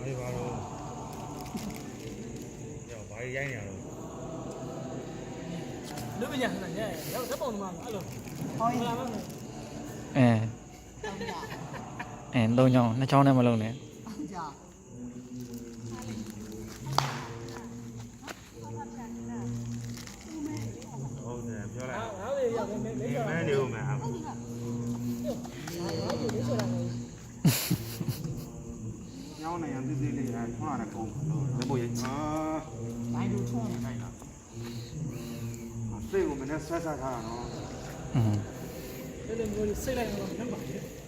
အေးပါတော့ရောဘာရိုင်းနေရတော့လူပညာနဲ့ညရောက်သက်ပုံမှာအဲ့လိုဟောလာမယ်သုံးချောင်းနှစ်ချောင်းနဲ့မလုံးနဲ့ကြာဟုတ်တယ်ပြောလိုက်ဟာလေရောက်နေနေမင်းနေဦးမယ်ဟာညောင်းနေရသေးသေးလေးရထွန်းလာတဲ့ကုန်းလက်ဖို့ရနိုင်လို့ချုံးနေလိုက်လားစိတ်ကိုမနဲ့ဆွဲဆွဲထားတာနော်တယ်မျိုးစိတ်လိုက်တော့မပါဘူး